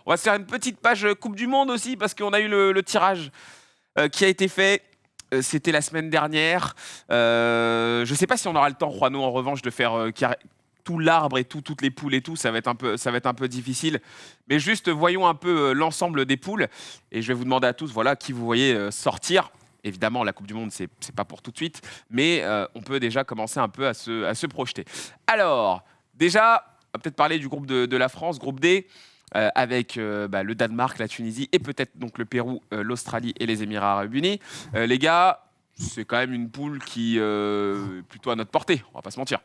On va se faire une petite page Coupe du Monde aussi, parce qu'on a eu le tirage qui a été fait. C'était la semaine dernière. Je ne sais pas si on aura le temps, Juano, en revanche, de faire tout l'arbre et toutes les poules et tout. Ça va être un peu difficile. Mais juste, voyons un peu l'ensemble des poules. Et je vais vous demander à tous, voilà, qui vous voyez sortir. Évidemment, la Coupe du Monde, c'est pas pour tout de suite. Mais on peut déjà commencer un peu à se projeter. Alors, déjà, on va peut-être parler du groupe de la France, groupe D. Avec le Danemark, la Tunisie et peut-être donc le Pérou, l'Australie et les Émirats Arabes Unis. Les gars, c'est quand même une poule qui est plutôt à notre portée, on va pas se mentir.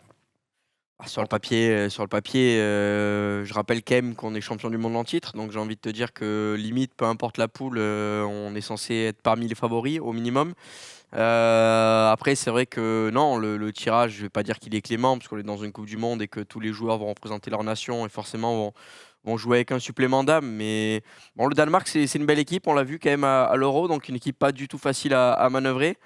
Sur le papier, je rappelle quand même qu'on est champion du monde en titre, donc j'ai envie de te dire que limite, peu importe la poule, on est censé être parmi les favoris au minimum. Après, c'est vrai que non, le tirage, je vais pas dire qu'il est clément, parce qu'on est dans une Coupe du Monde et que tous les joueurs vont représenter leur nation et forcément vont jouer avec un supplément d'âme. Mais bon, le Danemark, c'est une belle équipe, on l'a vu quand même à l'Euro, donc une équipe pas du tout facile à manœuvrer.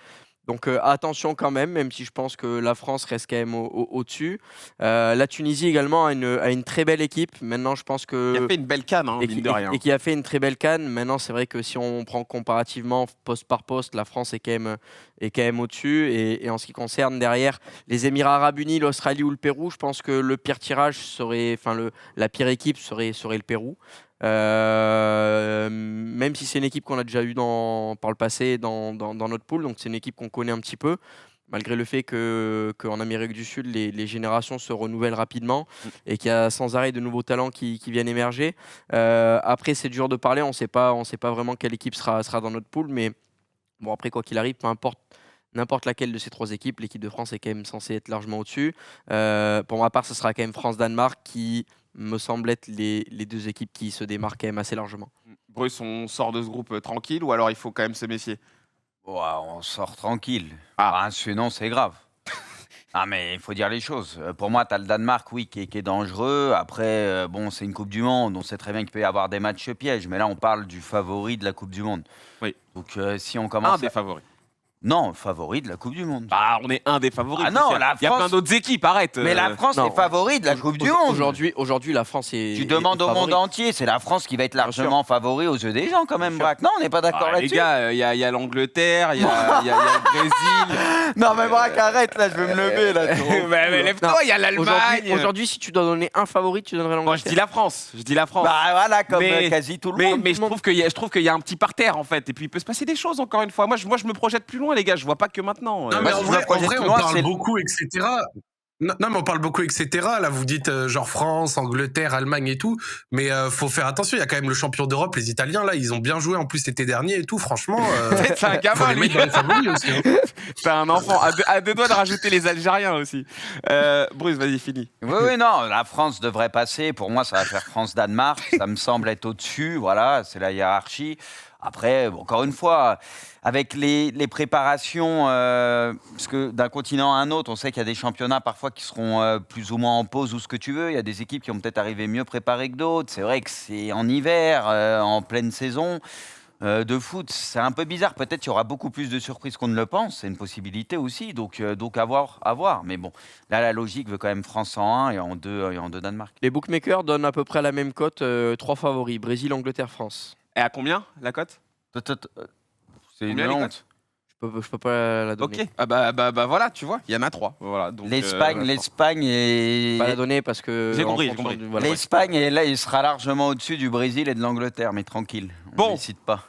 Donc attention quand même si je pense que la France reste quand même au-dessus. La Tunisie également a une très belle équipe. Maintenant, je pense que... Qui a fait une belle CAN, mine de rien. Et qui a fait une très belle CAN. Maintenant, c'est vrai que si on prend comparativement poste par poste, la France est quand même au-dessus. Et en ce qui concerne derrière les Émirats Arabes Unis, l'Australie ou le Pérou, je pense que le pire tirage serait... la pire équipe serait le Pérou. Même si c'est une équipe qu'on a déjà eue par le passé dans notre pool, donc c'est une équipe qu'on connaît un petit peu, malgré le fait qu'en Amérique du Sud, les générations se renouvellent rapidement et qu'il y a sans arrêt de nouveaux talents qui viennent émerger. Après, c'est dur de parler, on sait pas vraiment quelle équipe sera dans notre pool, mais bon, après, quoi qu'il arrive, peu importe n'importe laquelle de ces trois équipes, l'équipe de France est quand même censée être largement au-dessus. Pour ma part, ce sera quand même France-Danemark qui me semble être les deux équipes qui se démarquent quand même assez largement. Bruce, on sort de ce groupe tranquille ou alors il faut quand même se méfier? Ouah, on sort tranquille. Ah. Sinon, c'est grave. Ah, mais il faut dire les choses. Pour moi, tu as le Danemark, oui, qui est dangereux. Après, bon, c'est une Coupe du Monde. On sait très bien qu'il peut y avoir des matchs pièges. Mais là, on parle du favori de la Coupe du Monde. Oui. Donc, si on commence. Un des favoris. Non, favori de la Coupe du Monde. Bah, on est un des favoris. Ah non, il y a la France- plein d'autres équipes, arrête. Mais la France non. est favori de la Coupe du Monde. Aujourd'hui, la France est. Tu demandes est au monde favorite. entier, c'est la France qui va être largement favori aux yeux des gens quand même, Bien sûr. Braque. Non, on n'est pas d'accord Les là-dessus. gars, il y a l'Angleterre, il y a le Brésil. Non, mais Braque, arrête, là, je vais me lever, là. Mais lève-toi, il y a l'Allemagne. Aujourd'hui, si tu dois donner un favori, tu donnerais Moi, je dis l'Angleterre. la France. Bah voilà, comme Mais- quasi tout le monde. Mais je trouve qu'il y a un petit parterre en fait. Et puis il peut se passer des choses encore une fois. Moi, je me projette plus loin, les gars. Je vois pas que maintenant. Non, moi, mais si en je vrai, me projette plus on loin, parle c'est- beaucoup, etc. Non, mais on parle beaucoup, etc. Là, vous dites genre France, Angleterre, Allemagne et tout. Mais faut faire attention, il y a quand même le champion d'Europe, les Italiens, là, ils ont bien joué en plus l'été dernier et tout. Franchement, C'est un faut gamin, les lui. mettre dans les favoris aussi. Hein. C'est un enfant. À deux doigts de rajouter les Algériens aussi. Bruce, vas-y, fini. Oui, non, la France devrait passer. Pour moi, ça va faire France-Danemark. Ça me semble être au-dessus. Voilà, c'est la hiérarchie. Après, encore une fois, avec les préparations, parce que d'un continent à un autre, on sait qu'il y a des championnats parfois qui seront plus ou moins en pause ou ce que tu veux. Il y a des équipes qui vont peut-être arriver mieux préparées que d'autres. C'est vrai que c'est en hiver, en pleine saison. De foot, c'est un peu bizarre. Peut-être qu'il y aura beaucoup plus de surprises qu'on ne le pense. C'est une possibilité aussi. Donc à voir. Mais bon, là, la logique veut quand même France en 1 et en 2 Danemark. Les bookmakers donnent à peu près la même cote, trois favoris, Brésil, Angleterre, France. Et à combien la cote? C'est une Combien les honte. cotes? Je peux pas la donner. Ok. Ah bah voilà, tu vois, il y en a 3. Voilà. Donc, L'Espagne est. Pas la donner parce que. J'ai compris, en j'ai fonction compris. voilà, ouais. L'Espagne, et là, il sera largement au-dessus du Brésil et de l'Angleterre, mais tranquille. Bon. On ne cite pas.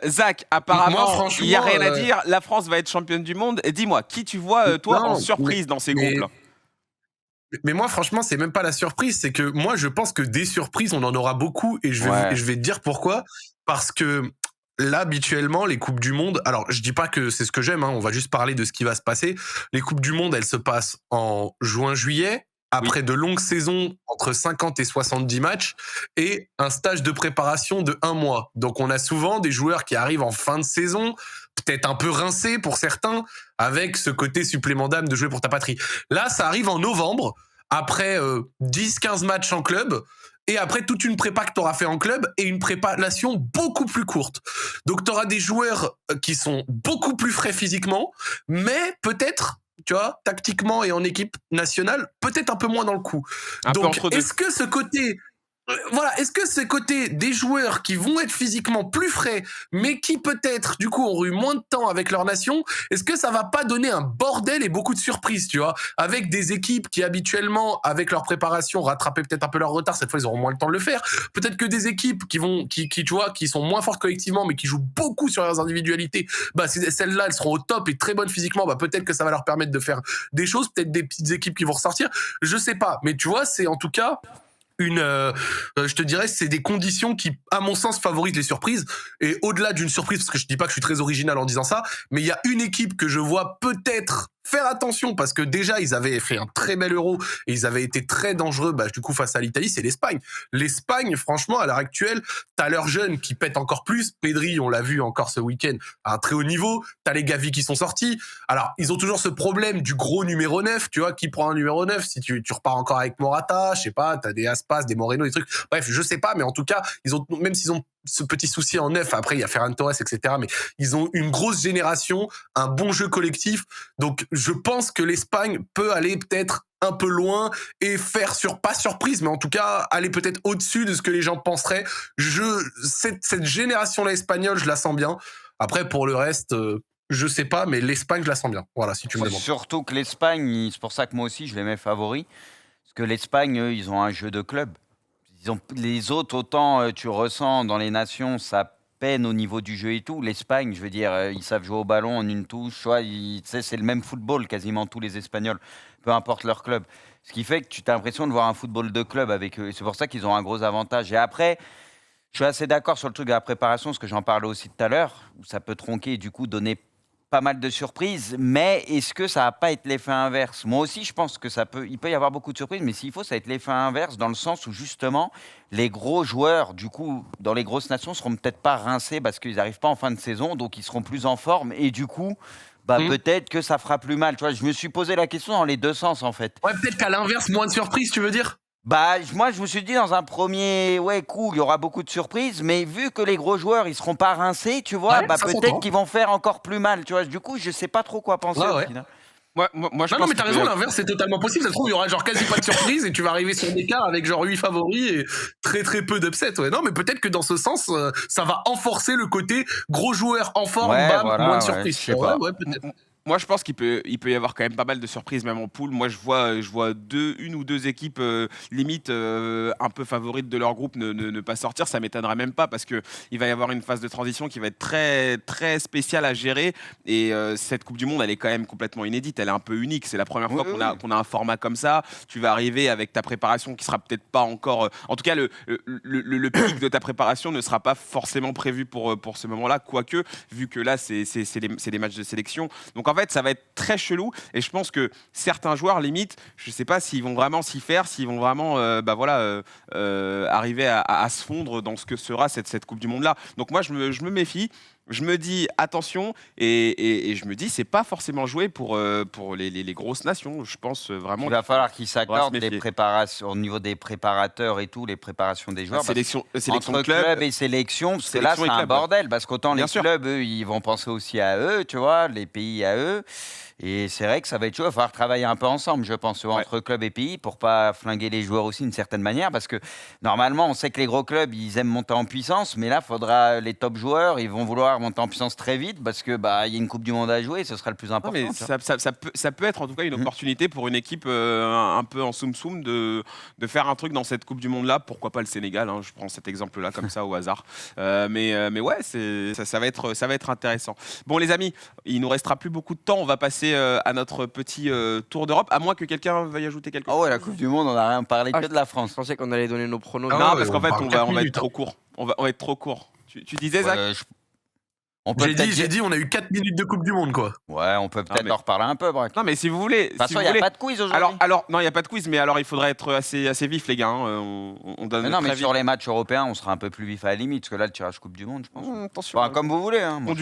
Zach, apparemment, Moi, franchement, il n'y a rien à dire. La France va être championne du monde. Et dis-moi, qui tu vois, toi, Non, en surprise dans ces groupes-là? Mais moi, franchement, c'est même pas la surprise. C'est que moi, je pense que des surprises, on en aura beaucoup. Et je vais te dire pourquoi. Parce que là, habituellement, les Coupes du Monde... Alors, je dis pas que c'est ce que j'aime. Hein, on va juste parler de ce qui va se passer. Les Coupes du Monde, elles se passent en juin-juillet. Après de longues saisons, entre 50 et 70 matchs, et un stage de préparation de 1 mois. Donc on a souvent des joueurs qui arrivent en fin de saison, peut-être un peu rincés pour certains, avec ce côté supplément d'âme de jouer pour ta patrie. Là, ça arrive en novembre, après 10-15 matchs en club, et après toute une prépa que tu auras fait en club, et une préparation beaucoup plus courte. Donc tu auras des joueurs qui sont beaucoup plus frais physiquement, mais peut-être... Tu vois, tactiquement et en équipe nationale, peut-être un peu moins dans le coup. Un peu Donc, entre deux. est-ce que ce côté Voilà, est-ce que c'est côté des joueurs qui vont être physiquement plus frais, mais qui peut-être du coup auront eu moins de temps avec leur nation, est-ce que ça va pas donner un bordel et beaucoup de surprises, tu vois, avec des équipes qui habituellement, avec leur préparation, rattrapaient peut-être un peu leur retard, cette fois ils auront moins le temps de le faire. Peut-être que des équipes tu vois, qui sont moins fortes collectivement, mais qui jouent beaucoup sur leurs individualités, bah celles-là, elles seront au top et très bonnes physiquement, bah peut-être que ça va leur permettre de faire des choses, peut-être des petites équipes qui vont ressortir, je sais pas, mais tu vois, c'est en tout cas je te dirais, c'est des conditions qui, à mon sens, favorisent les surprises. Et au-delà d'une surprise, parce que je dis pas que je suis très original en disant ça, mais il y a une équipe que je vois peut-être faire attention parce que déjà ils avaient fait un très bel Euro et ils avaient été très dangereux du coup face à l'Italie, c'est l'Espagne. L'Espagne, franchement, à l'heure actuelle, t'as leurs jeunes qui pètent encore plus. Pedri, on l'a vu encore ce week-end, à un très haut niveau. T'as les Gavi qui sont sortis. Alors, ils ont toujours ce problème du gros numéro 9, tu vois, qui prend un numéro 9 si tu repars encore avec Morata, je sais pas, t'as des Aspas, des Moreno, des trucs. Bref, je sais pas, mais en tout cas, même s'ils ont ce petit souci en neuf, après il y a Ferran Torres, etc. Mais ils ont une grosse génération, un bon jeu collectif. Donc je pense que l'Espagne peut aller peut-être un peu loin et faire pas surprise, mais en tout cas aller peut-être au-dessus de ce que les gens penseraient. Cette génération-là espagnole, je la sens bien. Après, pour le reste, je sais pas, mais l'Espagne, je la sens bien. Voilà, si tu me demandes. Surtout que l'Espagne, c'est pour ça que moi aussi je les mets favoris. Parce que l'Espagne, eux, ils ont un jeu de club. Les autres, autant tu ressens dans les nations, ça peine au niveau du jeu et tout. L'Espagne, je veux dire, ils savent jouer au ballon en une touche. Tu vois, c'est le même football quasiment tous les Espagnols, peu importe leur club. Ce qui fait que tu as l'impression de voir un football de club avec eux. Et c'est pour ça qu'ils ont un gros avantage. Et après, je suis assez d'accord sur le truc de la préparation, parce que j'en parlais aussi tout à l'heure, où ça peut tronquer et du coup donner pas mal de surprises, mais est-ce que ça va pas être l'effet inverse? Moi aussi, je pense que il peut y avoir beaucoup de surprises, mais s'il faut, ça va être l'effet inverse dans le sens où justement, les gros joueurs, du coup, dans les grosses nations, seront peut-être pas rincés parce qu'ils n'arrivent pas en fin de saison, donc ils seront plus en forme et du coup, peut-être que ça fera plus mal. Tu vois, je me suis posé la question dans les deux sens en fait. Ouais, peut-être qu'à l'inverse, moins de surprises, tu veux dire? Moi, je me suis dit, dans un premier coup, il y aura beaucoup de surprises, mais vu que les gros joueurs, ils seront pas rincés, tu vois, Ouais, ça peut-être s'entend. qu'ils vont faire encore plus mal, tu vois. Du coup, je sais pas trop quoi penser au Ouais. final. Moi, je Non, pense mais t'as raison, l'inverse, c'est totalement possible. Ça se trouve, il y aura genre quasi pas de surprise et tu vas arriver sur des quarts avec genre 8 favoris et très très peu d'upsets. Ouais. Non, mais peut-être que dans ce sens, ça va renforcer le côté gros joueur en forme, Ouais, bam, voilà, moins de ouais, surprises. je sais pas. Ouais, peut-être. Moi, je pense il peut y avoir quand même pas mal de surprises, même en poule. Moi, je vois une ou deux équipes limite un peu favorites de leur groupe ne pas sortir. Ça m'étonnerait même pas parce que il va y avoir une phase de transition qui va être très très spéciale à gérer. Et cette Coupe du Monde, elle est quand même complètement inédite. Elle est un peu unique. C'est la première fois qu'on a un format comme ça. Tu vas arriver avec ta préparation qui sera peut-être pas encore. En tout cas, le pic de ta préparation ne sera pas forcément prévu pour ce moment-là. Quoique, vu que là, c'est des matchs de sélection. Donc en fait, ça va être très chelou et je pense que certains joueurs, limite, je ne sais pas s'ils vont vraiment s'y faire, s'ils vont vraiment arriver à se fondre dans ce que sera cette Coupe du Monde-là. Donc moi, je me méfie. Je me dis attention et je me dis c'est pas forcément joué pour les grosses nations. Je pense vraiment Il va falloir qu'ils faudra se s'accordent méfier. des préparations au niveau des préparateurs et tout, les préparations des joueurs. sélection Entre de club. et sélection, parce que là, Sélection c'est et un club, bordel. Parce qu'autant Bien les sûr. clubs, eux, ils vont penser aussi à eux, tu vois, les pays à eux. Et c'est vrai que ça va être chaud. Il va falloir travailler un peu ensemble, je pense, tu vois, entre clubs et pays, pour pas flinguer les joueurs aussi d'une certaine manière. Parce que normalement, on sait que les gros clubs, ils aiment monter en puissance. Mais là, les top joueurs, ils vont vouloir monter en puissance très vite parce que il y a une Coupe du Monde à jouer et ce sera le plus Non, important. mais tu vois. ça peut être en tout cas une opportunité pour une équipe un peu en soum-soum de faire un truc dans cette Coupe du Monde-là. Pourquoi pas le Sénégal, hein, je prends cet exemple-là comme ça au hasard. Mais ouais, ça va être intéressant. Bon les amis, il nous restera plus beaucoup de temps. On va passer à notre petit tour d'Europe. À moins que quelqu'un veuille ajouter quelque chose. Ah ouais, la Coupe du Monde, on n'a rien parlé que de la Je France. pensais qu'on allait donner nos pronos. Ah Non, ouais, parce qu'en on fait, parle on 4 va être minutes, trop court. On va être trop court. Tu disais, Zach? On peut J'ai dit, on a eu 4 minutes de Coupe du Monde, quoi. Ouais, on peut peut-être mais- en reparler un peu, Braque. Non, mais si vous voulez. De toute façon, si il n'y a vous pas voulez. de quiz aujourd'hui. Alors, non, il n'y a pas de quiz, mais alors il faudrait être assez vif, les gars. Hein. On donne Mais non, mais très vite. sur les matchs européens, on sera un peu plus vif à la limite, parce que là, le tirage Coupe du Monde, je pense. Attention. Enfin, comme vous voulez. Hein, moi,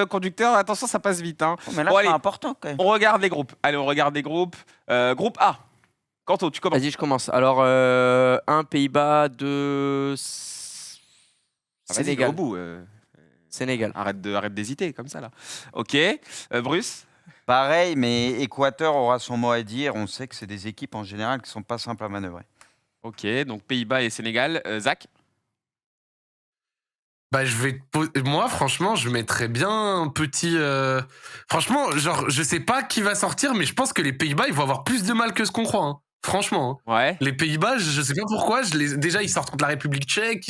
Conducteur, attention, ça passe vite. Hein. je pense. Mais là, Bon, c'est allez, important quand même. on regarde les groupes. Allez, on regarde les groupes. Groupe A. Quentin, tu commences. Vas-y, je commence. Alors, 1 Pays-Bas, 2 Ah, vas-y, Sénégal. au bout. Sénégal. Arrête d'hésiter comme ça là. Ok. Bruce. Pareil, mais Équateur aura son mot à dire. On sait que c'est des équipes en général qui sont pas simples à manœuvrer. Ok, donc Pays-Bas et Sénégal. Zach? Bah, moi, franchement, je mettrais bien un petit. Franchement, genre, je sais pas qui va sortir, mais je pense que les Pays-Bas, ils vont avoir plus de mal que ce qu'on croit. Hein. Franchement. Hein. Ouais. Les Pays-Bas, je sais pas pourquoi. Déjà, ils sortent contre la République tchèque.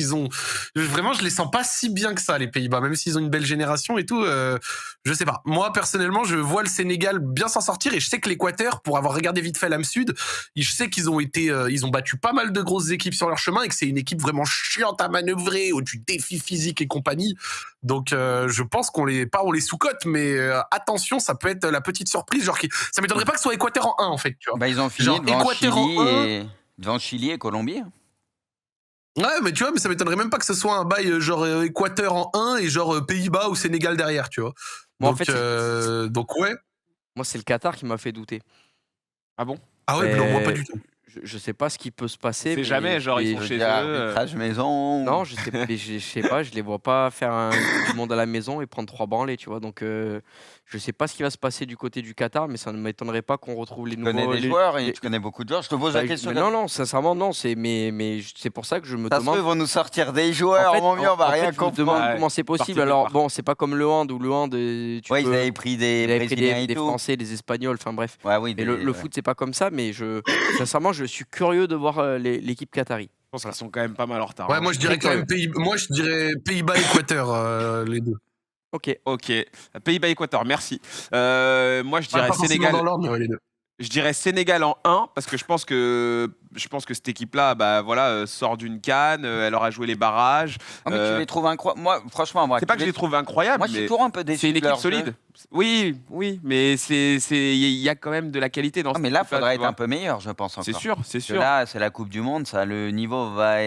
Vraiment, je les sens pas si bien que ça, les Pays-Bas, même s'ils ont une belle génération et tout. Je sais pas. Moi, personnellement, je vois le Sénégal bien s'en sortir et je sais que l'Équateur, pour avoir regardé vite fait l'âme sud, je sais qu'ils ont ils ont battu pas mal de grosses équipes sur leur chemin et que c'est une équipe vraiment chiante à manœuvrer, au du défi physique et compagnie. Donc, je pense qu'on les sous-cote, mais attention, ça peut être la petite surprise. Genre, ça m'étonnerait pas que ce soit Équateur en 1, en fait. Tu vois. Bah, ils ont fini Genre, devant Chili et Colombie. Ouais, mais tu vois, mais ça m'étonnerait même pas que ce soit un bail genre Équateur en 1 et genre Pays-Bas ou Sénégal derrière, tu vois. Moi, Donc, en fait, donc ouais. moi, c'est le Qatar qui m'a fait douter. Ah bon? Ah ouais, non, moi pas du tout. Je sais pas ce qui peut se passer. C'est jamais, genre, ils sont chez eux. Arbitrage maison. Non, je sais pas, je les vois pas faire un Coupe du monde à la maison et prendre 3 branlées, tu vois. Donc, je sais pas ce qui va se passer du côté du Qatar, mais ça ne m'étonnerait pas qu'on retrouve les Tu nouveaux. connais des joueurs et tu connais beaucoup de joueurs. Je te pose la question. Mais non, sincèrement, non. Mais c'est pour ça que je me Ça se demande. peut, ils vont nous sortir des joueurs. Mon mieux, on va rien je me demande comprendre. comment c'est possible. Alors, bon, c'est pas comme le hand où le hand. Ouais, ils avaient pris des Brésiliens et des tout. Français, des Espagnols, enfin bref. Ouais, oui, Mais le foot, c'est pas comme ça. Mais sincèrement, je suis curieux de voir l'équipe qatari. Je pense qu'ils sont quand même pas mal en retard. Ouais, hein. moi je dirais quand même Pays-Bas, Équateur, les deux. Ok. Ok. Pays-Bas, Équateur, merci. Moi, je dirais Pas forcément Sénégal. dans l'ordre, mais ouais, les deux. Je dirais Sénégal en 1 parce que je pense que cette équipe-là, bah voilà, sort d'une CAN, elle aura joué les barrages. Ah, mais tu les trouves incroyables. Moi, franchement, C'est pas que je les trouve incroyables, moi, je suis mais toujours un peu déçu. c'est une de équipe leur jeu. solide. Oui, mais il y a quand même de la qualité dans Ah, cette mais là, il équipe-là, faudrait tu être vois. un peu meilleur, je pense encore. C'est sûr, c'est Parce que sûr. là, c'est la Coupe du Monde, ça, le niveau va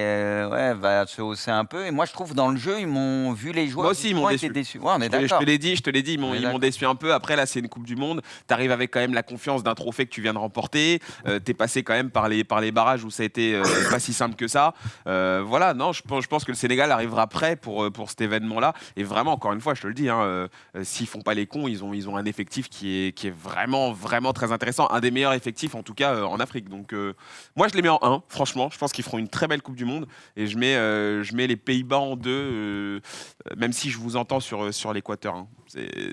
se hausser un peu. Et moi, je trouve dans le jeu, ils m'ont vu les joueurs. Moi aussi, ils m'ont été déçu. déçus. Ouais, on est Je d'accord. te l'ai dit, ils On est m'ont d'accord. déçu un peu. Après, là, c'est une Coupe du Monde. Tu arrives avec quand même la confiance d'un trophée que tu viens de remporter. Tu es passé quand même par les barrages où ça a été pas si simple que ça. Voilà, non, je pense que le Sénégal arrivera prêt pour cet événement-là. Et vraiment, encore une fois, je te le dis, s'ils font pas les cons, ils ont un effectif qui est vraiment, vraiment très intéressant. Un des meilleurs effectifs, en tout cas, en Afrique. Donc, moi, je les mets en 1, franchement. Je pense qu'ils feront une très belle Coupe du Monde. Et je mets les Pays-Bas en 2, même si je vous entends sur l'Équateur. Hein.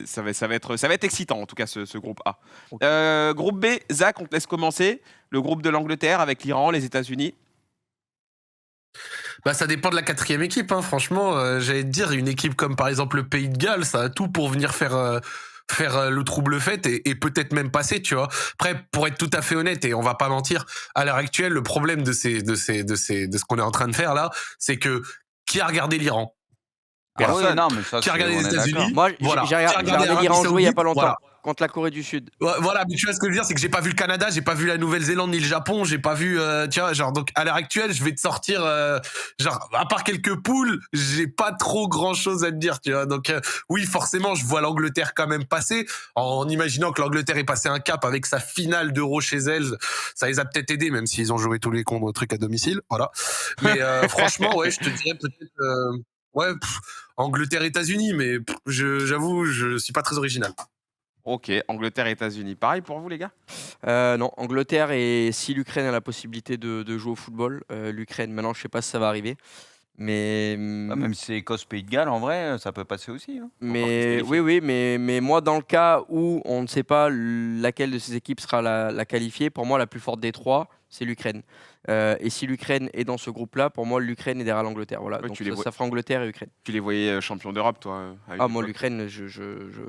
Ça va être excitant, en tout cas, ce groupe A. Groupe B, Zach, on te laisse commencer. Le groupe de l'Angleterre avec l'Iran, les États-Unis. Bah, ça dépend de la 4e équipe, hein. Franchement, j'allais te dire, une équipe comme par exemple le Pays de Galles, ça a tout pour venir faire le trouble fait et peut-être même passer, tu vois. Après, pour être tout à fait honnête, et on va pas mentir, à l'heure actuelle, le problème de ce qu'on est en train de faire là, c'est que qui a regardé l'Iran? Ah oui, non, mais ça, Qui a regardé on les est États-Unis? d'accord. Moi, Voilà. j'ai regardé l'Iran jouer il y a pas longtemps contre la Corée du Sud. Voilà, mais tu vois ce que je veux dire, c'est que j'ai pas vu le Canada, j'ai pas vu la Nouvelle-Zélande ni le Japon, j'ai pas vu, tu vois, genre, donc à l'heure actuelle, je vais te sortir, genre, à part quelques poules, j'ai pas trop grand chose à te dire, tu vois. Donc, oui, forcément, je vois l'Angleterre quand même passer, en imaginant que l'Angleterre ait passé un cap avec sa finale d'Euro chez elle, ça les a peut-être aidés, même s'ils ont joué tous les trucs à domicile, voilà. Mais franchement, ouais, je te dirais peut-être, ouais, Angleterre-États-Unis, mais j'avoue, je suis pas très original. Ok, Angleterre et États-Unis. Pareil pour vous, les gars? Non, Angleterre, et si l'Ukraine a la possibilité de jouer au football, l'Ukraine, maintenant je sais pas si ça va arriver, mais Même si c'est Écosse-Pays de Galles, en vrai, ça peut passer aussi. Hein. mais oui, mais moi dans le cas où on ne sait pas laquelle de ces équipes sera la qualifiée, pour moi la plus forte des trois, c'est l'Ukraine. Et si l'Ukraine est dans ce groupe-là, pour moi l'Ukraine est derrière l'Angleterre. Voilà, Ouais, donc tu ça fera Angleterre et Ukraine. Tu les voyais champions d'Europe, toi à une Moi époque. l'Ukraine,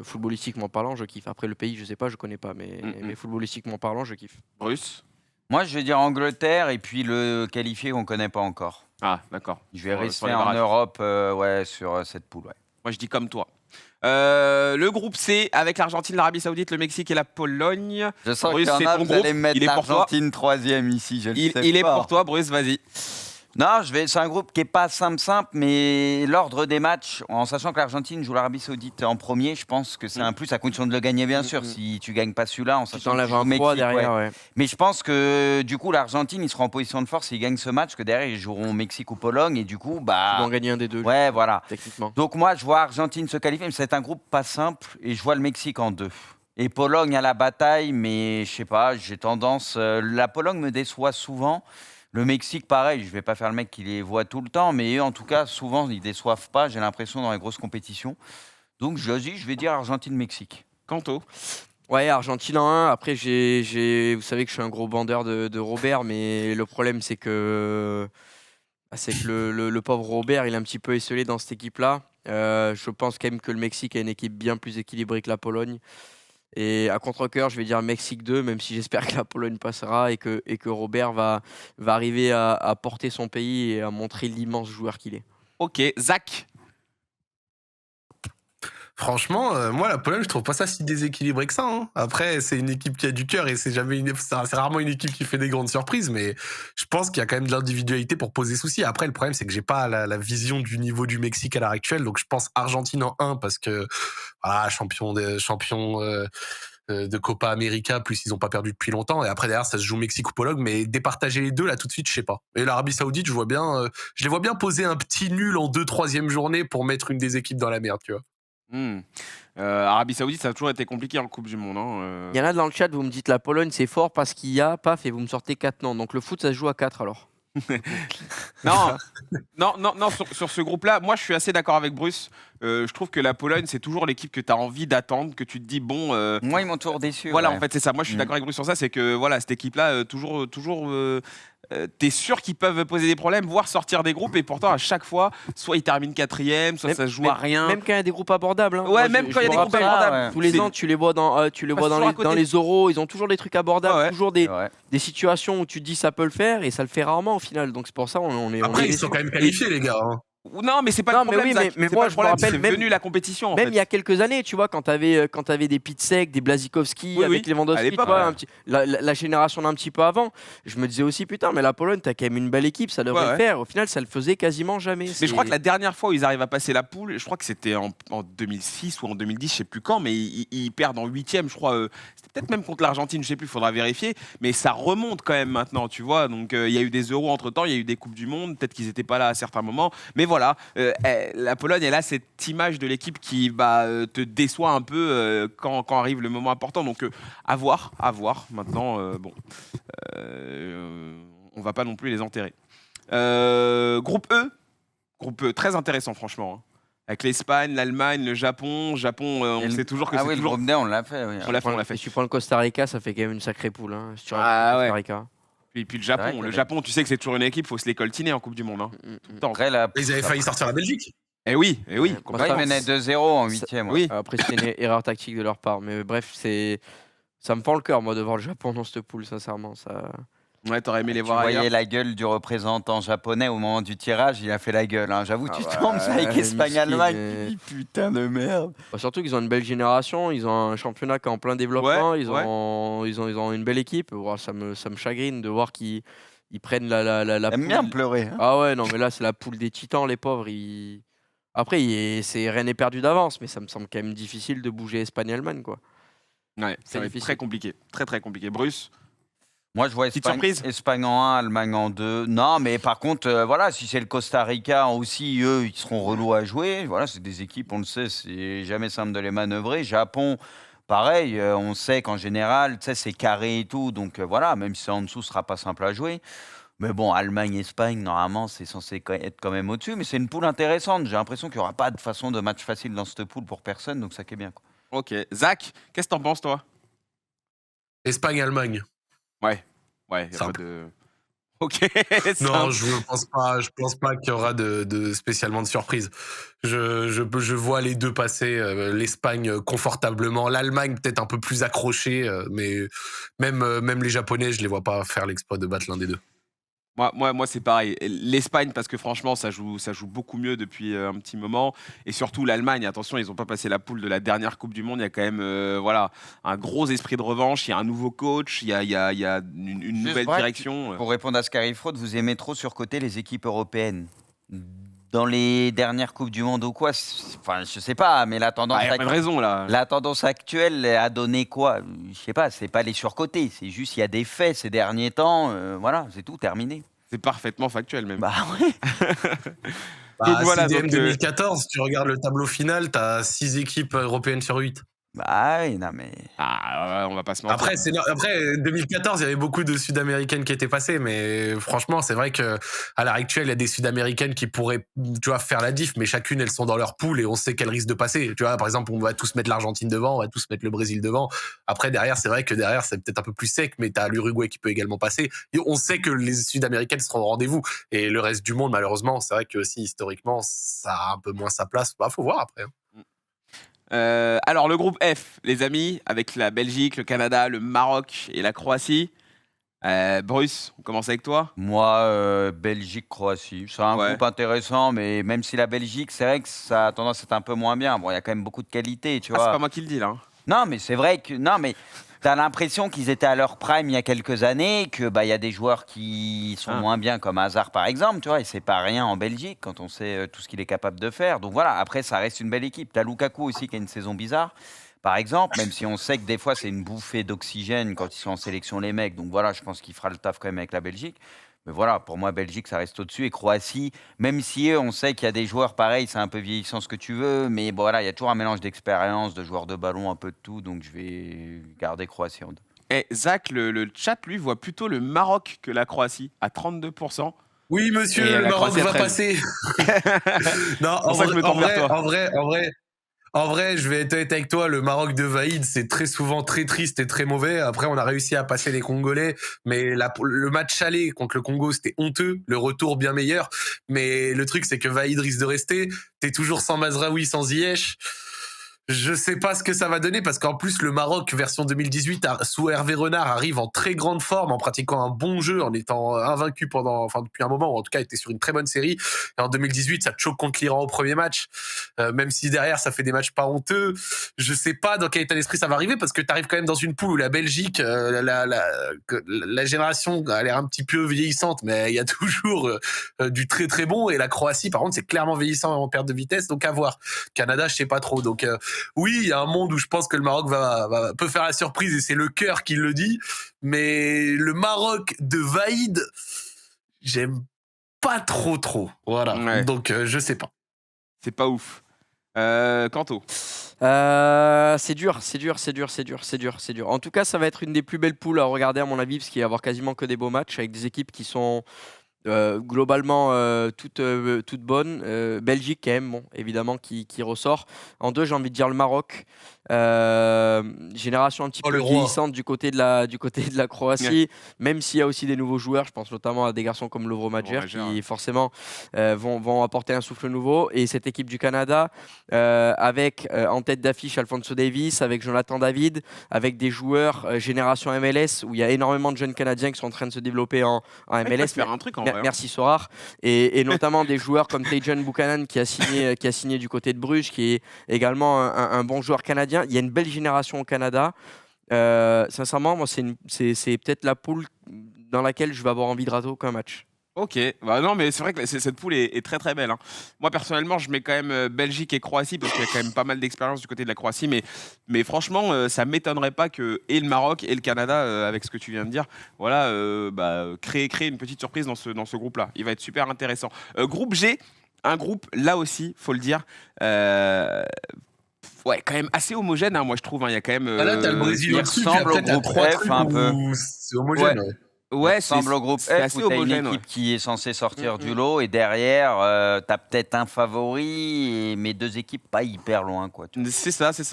footballistiquement parlant, je kiffe. Après le pays, je sais pas, je connais pas, mais footballistiquement parlant, je kiffe. Bruce? Moi, je vais dire Angleterre et puis le qualifié qu'on ne connaît pas encore. Ah, d'accord. Je vais Sur rester les en barrages. Europe sur cette poule. Ouais. Moi, je dis comme toi. Le groupe C, avec l'Argentine, l'Arabie Saoudite, le Mexique et la Pologne. Je sens Bruce, qu'il y en c'est a, ton vous allez groupe, me mettre il est pour toi. l'Argentine troisième ici, je le sais Il est pas. pour toi, Bruce, vas-y. Non, c'est un groupe qui n'est pas simple, mais l'ordre des matchs, en sachant que l'Argentine joue l'Arabie Saoudite en premier, je pense que c'est un plus, à condition de le gagner, bien sûr. Si tu gagnes pas celui-là, en Tu sachant que t'enlèves tu joues un poids Mexique, derrière, ouais. ouais. Mais je pense que du coup, l'Argentine, ils seront en position de force s'ils gagnent ce match, que derrière, ils joueront Mexique ou Pologne, et du coup, Ils vont en gagner un des deux, ouais, voilà. techniquement. Donc moi, je vois Argentine se qualifier, mais c'est un groupe pas simple, et je vois le Mexique en 2. Et Pologne à la bataille, mais je sais pas, j'ai tendance... la Pologne me déçoit souvent, Le Mexique, pareil, je vais pas faire le mec qui les voit tout le temps, mais eux, en tout cas, souvent, ils déçoivent pas, j'ai l'impression, dans les grosses compétitions. Donc, je vais dire Argentine-Mexique. Kanto. Ouais, Argentine en 1. Après, vous savez que je suis un gros bandeur de Robert, mais le problème, c'est que le pauvre Robert, il est un petit peu esselé dans cette équipe-là. Je pense quand même que le Mexique a une équipe bien plus équilibrée que la Pologne. Et à contre-cœur, je vais dire Mexique 2, même si j'espère que la Pologne passera et que Robert va arriver à porter son pays et à montrer l'immense joueur qu'il est. Ok, Zach. Franchement, moi, la Pologne, je trouve pas ça si déséquilibré que ça. Hein. Après, c'est une équipe qui a du cœur et c'est rarement une équipe qui fait des grandes surprises, mais je pense qu'il y a quand même de l'individualité pour poser souci. Après, le problème, c'est que j'ai pas la vision du niveau du Mexique à l'heure actuelle, donc je pense Argentine en 1 parce que voilà, champion de Copa América, plus ils ont pas perdu depuis longtemps. Et après, derrière, ça se joue Mexique ou Pologne, mais départager les deux, là, tout de suite, je sais pas. Et l'Arabie Saoudite, je les vois bien poser un petit nul en 2-3e journée pour mettre une des équipes dans la merde, tu vois. Arabie Saoudite, ça a toujours été compliqué en Coupe du Monde. Hein. Il y en a dans le chat, vous me dites la Pologne, c'est fort parce qu'il y a, paf, et vous me sortez 4 noms. Donc le foot, ça se joue à 4 alors. Non, sur ce groupe-là, moi je suis assez d'accord avec Bruce. Je trouve que la Pologne, c'est toujours l'équipe que tu as envie d'attendre, que tu te dis, bon. Moi, ils m'ont toujours déçu. Voilà, ouais. en fait, c'est ça. Moi, je suis d'accord avec Bruce sur ça. C'est que voilà, cette équipe-là, toujours t'es sûr qu'ils peuvent poser des problèmes, voire sortir des groupes, et pourtant, à chaque fois, soit ils terminent 4e, soit ça se joue à rien. Même quand il y a des groupes abordables. Hein. Ouais, Moi, même quand il y a des me groupes rappelle, abordables. tous les ans, tu les vois dans les euros, ils ont toujours des trucs abordables, Ouais. toujours des situations où tu te dis ça peut le faire, et ça le fait rarement au final. Donc c'est pour ça on est. Après, ils sont quand même qualifiés, les gars. Hein. Non, mais c'est pas le problème. Mais c'est moi, pas le je me problème, rappelle c'est venu la compétition. Même il y a quelques années, tu vois, quand t'avais des Pitsek, des Blazikowski, avec à Lewandowski, l'époque, tu vois, la génération d'un petit peu avant, je me disais aussi, putain, mais la Pologne, t'as quand même une belle équipe, ça devrait le faire. Au final, ça le faisait quasiment jamais. Mais je crois que la dernière fois où ils arrivent à passer la poule, je crois que c'était en 2006 ou en 2010, je sais plus quand, mais ils perdent en 8e, je crois. C'était peut-être même contre l'Argentine, je sais plus, il faudra vérifier. Mais ça remonte quand même maintenant, tu vois. Donc il y a eu des euros entre temps, il y a eu des Coupes du Monde, peut-être qu'ils n'étaient pas là à certains moments. Mais voilà, la Pologne, elle a cette image de l'équipe qui te déçoit un peu quand arrive le moment important. Donc à voir. Maintenant, on va pas non plus les enterrer. Groupe E, très intéressant franchement. Hein. Avec l'Espagne, l'Allemagne, le Japon. On sait toujours que c'est le toujours... groupe D, on l'a fait. Oui. On l'a fait. Si tu prends le Costa Rica, ça fait quand même une sacrée poule. Hein, si tu Costa Rica. Puis le Japon. Le Japon, tu sais que c'est toujours une équipe, il faut se les coltiner en Coupe du Monde. Hein. Tout le temps. Après, Ils avaient failli sortir la Belgique. Eh oui. Ça menait 2-0 en 8e. Oui. Après, c'est une erreur tactique de leur part. Mais bref, ça me fend le cœur, moi, de voir le Japon dans cette poule, sincèrement. Ça... Ouais, t'aurais aimé les Tu voir ailleurs. voyais la gueule du représentant japonais au moment du tirage, il a fait la gueule. Hein. J'avoue, tu tombes ça avec Espagne-Allemagne, tu dis putain de merde. Surtout qu'ils ont une belle génération, ils ont un championnat qui est en plein développement, ils ont une belle équipe. Ça me chagrine de voir qu'ils prennent la J'aime poule. bien pleurer. Hein. Ah ouais, non, mais là, c'est la poule des titans, les pauvres. Après, rien n'est perdu d'avance, mais ça me semble quand même difficile de bouger Espagne-Allemagne, quoi. Ouais, ça va être très compliqué. Très compliqué. Bruce? Moi, je vois Espagne en 1, Allemagne en 2. Non, mais par contre, voilà, si c'est le Costa Rica aussi, eux, ils seront relous à jouer. Voilà, c'est des équipes, on le sait, c'est jamais simple de les manœuvrer. Japon, pareil, on sait qu'en général, c'est carré et tout. Donc voilà, même si c'est en dessous, ce sera pas simple à jouer. Mais bon, Allemagne-Espagne, normalement, c'est censé être quand même au-dessus. Mais c'est une poule intéressante. J'ai l'impression qu'il n'y aura pas de façon de match facile dans cette poule pour personne. Donc ça qui est bien. Quoi. Ok. Zach, qu'est-ce que t'en penses, toi? Espagne-Allemagne. Ouais, y a pas de... Ok. Non, je pense pas qu'il y aura de spécialement de surprise. Je vois les deux passer, l'Espagne confortablement, l'Allemagne peut-être un peu plus accrochée, mais même les Japonais, je les vois pas faire l'exploit de battre l'un des deux. Moi c'est pareil. L'Espagne, parce que franchement, ça joue beaucoup mieux depuis un petit moment. Et surtout l'Allemagne, attention, ils n'ont pas passé la poule de la dernière Coupe du Monde. Il y a quand même un gros esprit de revanche. Il y a un nouveau coach, il y a une nouvelle direction. Pour répondre à Scarifraud, vous aimez trop surcoter les équipes européennes. Dans les dernières Coupes du Monde ou quoi, enfin, je sais pas, mais la tendance, la tendance actuelle a donné quoi? Je sais pas, c'est pas les surcotés, c'est juste il y a des faits ces derniers temps, voilà, c'est tout, terminé. C'est parfaitement factuel même. Bah ouais. Donc voilà, CDM 2014, tu regardes le tableau final, t'as 6 équipes européennes sur 8. Bah oui, non mais... Ah, on va pas se mentir. Après 2014, il y avait beaucoup de Sud-Américaines qui étaient passées, mais franchement, c'est vrai que à l'heure actuelle, il y a des Sud-Américaines qui pourraient, tu vois, faire la diff, mais chacune, elles sont dans leur poule et on sait qu'elles risquent de passer. Tu vois, par exemple, on va tous mettre l'Argentine devant, on va tous mettre le Brésil devant. Après, derrière, c'est vrai que derrière, c'est peut-être un peu plus sec, mais t'as l'Uruguay qui peut également passer. Et on sait que les Sud-Américaines seront au rendez-vous. Et le reste du monde, malheureusement, c'est vrai que si historiquement, ça a un peu moins sa place, bah, faut voir après. Alors, le groupe F, les amis, avec la Belgique, le Canada, le Maroc et la Croatie. Bruce, on commence avec toi. Moi, Belgique-Croatie, c'est un Ouais. groupe intéressant, mais même si la Belgique, c'est vrai que ça a tendance à être un peu moins bien. Bon, il y a quand même beaucoup de qualité, tu Ah, c'est vois. pas moi qui le dis, là. Non, mais c'est vrai que... Non, mais t'as l'impression qu'ils étaient à leur prime il y a quelques années, que bah, y a des joueurs qui sont moins bien, comme Hazard, par exemple, tu vois, et c'est pas rien en Belgique, quand on sait tout ce qu'il est capable de faire. Donc voilà, après, ça reste une belle équipe. T'as Lukaku aussi, qui a une saison bizarre, par exemple, même si on sait que des fois, c'est une bouffée d'oxygène quand ils sont en sélection, les mecs. Donc voilà, je pense qu'il fera le taf quand même avec la Belgique. Mais voilà, pour moi, Belgique, ça reste au-dessus. Et Croatie, même si on sait qu'il y a des joueurs pareils, c'est un peu vieillissant ce que tu veux. Mais bon, voilà, il y a toujours un mélange d'expérience, de joueurs de ballon, un peu de tout. Donc je vais garder Croatie en deux. Et Zach, le chat, lui, voit plutôt le Maroc que la Croatie, à 32%. Oui, monsieur, Et le la Maroc Croatie à va 13. passer. Non, pour ça que je me tourne vers toi. En vrai, je vais être honnête avec toi, le Maroc de Vaïd, c'est très souvent très triste et très mauvais. Après, on a réussi à passer les Congolais, mais le match aller contre le Congo, c'était honteux. Le retour bien meilleur. Mais le truc, c'est que Vaïd risque de rester. T'es toujours sans Mazraoui, sans Ziyech. Je sais pas ce que ça va donner parce qu'en plus le Maroc version 2018 sous Hervé Renard arrive en très grande forme en pratiquant un bon jeu, en étant invaincu depuis un moment, ou en tout cas était sur une très bonne série. Et en 2018 ça choque contre l'Iran au premier match, même si derrière ça fait des matchs pas honteux. Je sais pas dans quel état d'esprit ça va arriver parce que tu arrives quand même dans une poule où la Belgique, la génération a l'air un petit peu vieillissante, mais il y a toujours du très très bon, et la Croatie par contre c'est clairement vieillissant en perte de vitesse, donc à voir. Canada je sais pas trop, donc oui, il y a un monde où je pense que le Maroc peut faire la surprise et c'est le cœur qui le dit. Mais le Maroc de Vaïd, j'aime pas trop. Voilà. Ouais. Donc, je sais pas. C'est pas ouf. Kanto. C'est dur. En tout cas, ça va être une des plus belles poules à regarder à mon avis, parce qu'il va y avoir quasiment que des beaux matchs avec des équipes qui sont globalement toutes bonnes. Belgique quand même, bon, évidemment, qui ressort. En deux, j'ai envie de dire le Maroc. Génération un petit peu vieillissante du côté de la Croatie, même s'il y a aussi des nouveaux joueurs. Je pense notamment à des garçons comme Lovro Majer qui forcément vont apporter un souffle nouveau. Et cette équipe du Canada, avec en tête d'affiche Alphonso Davies, avec Jonathan David, avec des joueurs génération MLS, où il y a énormément de jeunes Canadiens qui sont en train de se développer en MLS. Faire un truc en vrai. Merci Sorar. Et notamment des joueurs comme Tajon Buchanan qui a signé du côté de Bruges, qui est également un bon joueur canadien. Il y a une belle génération au Canada. Sincèrement, moi, c'est peut-être la poule dans laquelle je vais avoir envie de rater aucun match. Ok, bah non mais c'est vrai que cette poule est très très belle. Hein. Moi personnellement je mets quand même Belgique et Croatie parce qu'il y a quand même pas mal d'expérience du côté de la Croatie, mais franchement ça m'étonnerait pas que et le Maroc et le Canada, avec ce que tu viens de dire, voilà, créer une petite surprise dans ce groupe-là. Il va être super intéressant. Groupe G, un groupe là aussi, faut le dire. Ouais, quand même assez homogène, hein, moi je trouve. Hein. Il y a quand même. Là, t'as le Brésil il au-dessus, ressemble puis après, au t'as groupe 3 F trucs un peu. où c'est homogène. Ouais. Ouais, semble au groupe c'est F assez où tu as une homogène. équipe qui est censée sortir du lot et derrière, tu as peut-être un favori, mais deux équipes pas hyper loin. Quoi, C'est ça. Ça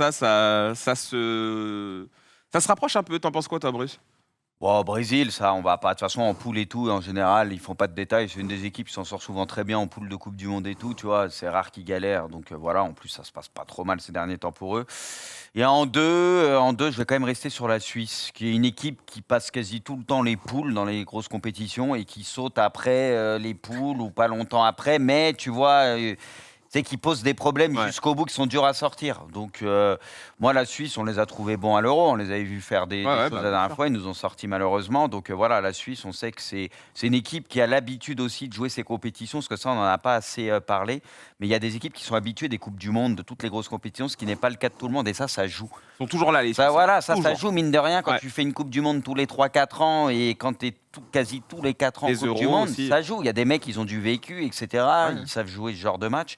se rapproche un peu. T'en penses quoi, toi, Bruce? Bon, au Brésil, ça, on va pas. De toute façon, en poule et tout, en général, ils font pas de détails. C'est une des équipes qui s'en sort souvent très bien en poule de Coupe du Monde et tout. Tu vois, c'est rare qu'ils galèrent. Donc voilà, en plus, ça se passe pas trop mal ces derniers temps pour eux. Et en deux, je vais quand même rester sur la Suisse, qui est une équipe qui passe quasi tout le temps les poules dans les grosses compétitions et qui saute après les poules ou pas longtemps après. Mais tu vois. Qui posent des problèmes jusqu'au bout, qui sont durs à sortir. Donc, moi, la Suisse, on les a trouvés bons à l'Euro. On les avait vus faire des choses la dernière fois. Ils nous ont sortis malheureusement. Donc, voilà, la Suisse, on sait que c'est une équipe qui a l'habitude aussi de jouer ces compétitions, parce que ça, on n'en a pas assez parlé. Mais il y a des équipes qui sont habituées des Coupes du Monde, de toutes les grosses compétitions, ce qui n'est pas le cas de tout le monde. Et ça joue. Ils sont toujours là, les ça, voilà, ça joue, mine de rien, quand tu fais une Coupe du Monde tous les 3-4 ans et quand tu es quasi tous les 4 ans en Coupe du Monde, aussi. Ça joue. Il y a des mecs, ils ont du vécu, etc. Ils savent jouer ce genre de match.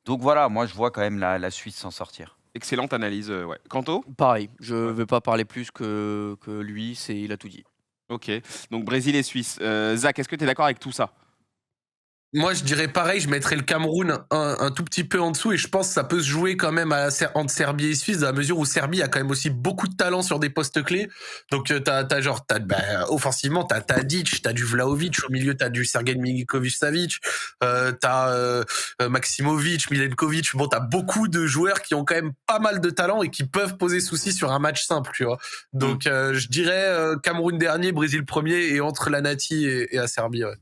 Donc voilà, moi je vois quand même la Suisse s'en sortir. Excellente analyse, ouais. Kanto? Pareil, je ne veux pas parler plus que lui, il a tout dit. Ok, donc Brésil et Suisse. Zach, est-ce que tu es d'accord avec tout ça? Moi, je dirais pareil, je mettrais le Cameroun un tout petit peu en dessous et je pense que ça peut se jouer quand même entre Serbie et Suisse dans la mesure où Serbie a quand même aussi beaucoup de talent sur des postes clés. Donc, offensivement, t'as Tadic, t'as du Vlahovic, au milieu, t'as du Sergej Milinkovic-Savic, t'as Maximovic, Milenkovic. Bon, t'as beaucoup de joueurs qui ont quand même pas mal de talent et qui peuvent poser souci sur un match simple, tu vois. Donc, je dirais Cameroun dernier, Brésil premier et entre la Nati et la Serbie, ouais.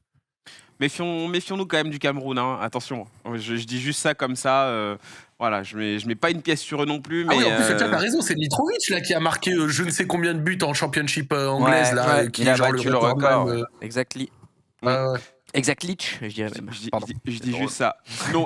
Méfions-nous quand même du Cameroun, hein. Attention. Je dis juste ça comme ça. Voilà, je mets pas une pièce sur eux non plus. Mais, ah oui, en plus, t'as raison, c'est Mitrovic là, qui a marqué je ne sais combien de buts en championship anglaise, qui il a battu le record. Exactly. Exactlich, je dirais même. Je dis juste ça.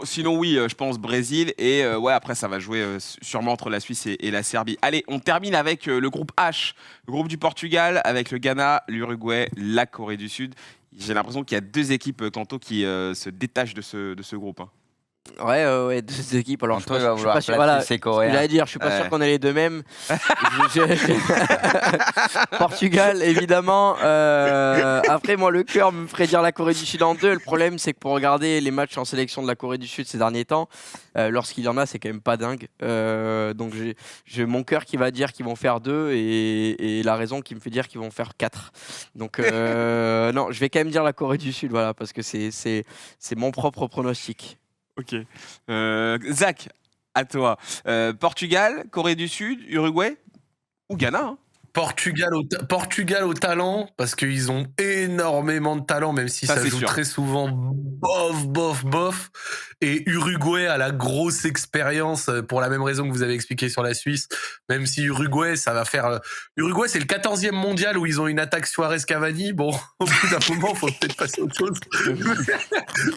Sinon oui, je pense Brésil. Et ouais, après, ça va jouer sûrement entre la Suisse et la Serbie. Allez, on termine avec le groupe H. Le groupe du Portugal, avec le Ghana, l'Uruguay, la Corée du Sud. J'ai l'impression qu'il y a deux équipes, Kanto, qui se détachent de ce groupe. Hein. Ouais, deux équipes. Alors, je suis pas sûr. Voilà, c'est coréen. Je suis pas sûr qu'on ait les deux mêmes. Portugal, évidemment. Après, moi, le cœur me ferait dire la Corée du Sud en deux. Le problème, c'est que pour regarder les matchs en sélection de la Corée du Sud ces derniers temps, lorsqu'il y en a, c'est quand même pas dingue. Donc, j'ai mon cœur qui va dire qu'ils vont faire 2 et la raison qui me fait dire qu'ils vont faire 4. Donc, non, je vais quand même dire la Corée du Sud, voilà, parce que c'est mon propre pronostic. Ok. Zach, à toi. Portugal, Corée du Sud, Uruguay ou Ghana, hein. Portugal au talent, parce qu'ils ont énormément de talent, même si ça joue sûr. Très souvent bof. Et Uruguay a la grosse expérience, pour la même raison que vous avez expliqué sur la Suisse, même si Uruguay, ça va faire... Uruguay, c'est le 14e mondial où ils ont une attaque Suarez-Cavani. Bon, au bout d'un moment, il faut peut-être passer à autre chose.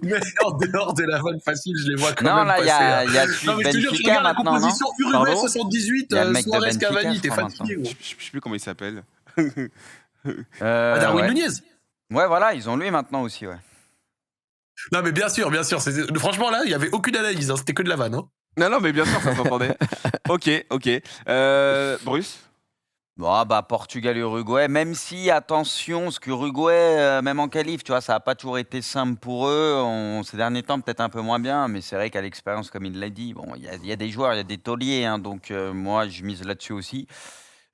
Mais en dehors de la vanne facile, je les vois quand même passer. Non, là, il y a non, mais je te jure, tu regardes la composition Uruguay 78, Suarez-Cavani, t'es fatigué, gros. Je sais plus comment il s'appelle. Darwin Nunez. Ouais, voilà, ils ont lui maintenant aussi, ouais. Non, mais bien sûr. Franchement, là, il n'y avait aucune analyse, hein, c'était que de la vanne. Hein. Non, mais bien sûr, ça s'entendait. Ok. Bruce? Bon, Portugal-Uruguay, même si, attention, parce qu'Uruguay, même en qualif, tu vois, ça n'a pas toujours été simple pour eux. Ces derniers temps, peut-être un peu moins bien, mais c'est vrai qu'à l'expérience, comme il l'a dit, bon, il y a des joueurs, il y a des tauliers, hein, donc moi, je mise là-dessus aussi.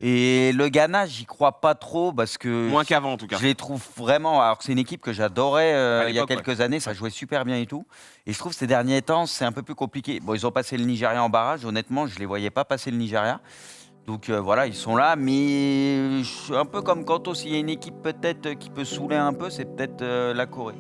Et le Ghana, j'y crois pas trop parce que... Moins qu'avant, en tout cas. Je les trouve vraiment... Alors, c'est une équipe que j'adorais il y a quelques années. Ça jouait super bien et tout. Et je trouve que ces derniers temps, c'est un peu plus compliqué. Bon, ils ont passé le Nigeria en barrage. Honnêtement, je les voyais pas passer le Nigeria. Donc, voilà, ils sont là. Mais un peu comme Kanto, s'il y a une équipe peut-être qui peut saouler un peu, c'est peut-être la Corée.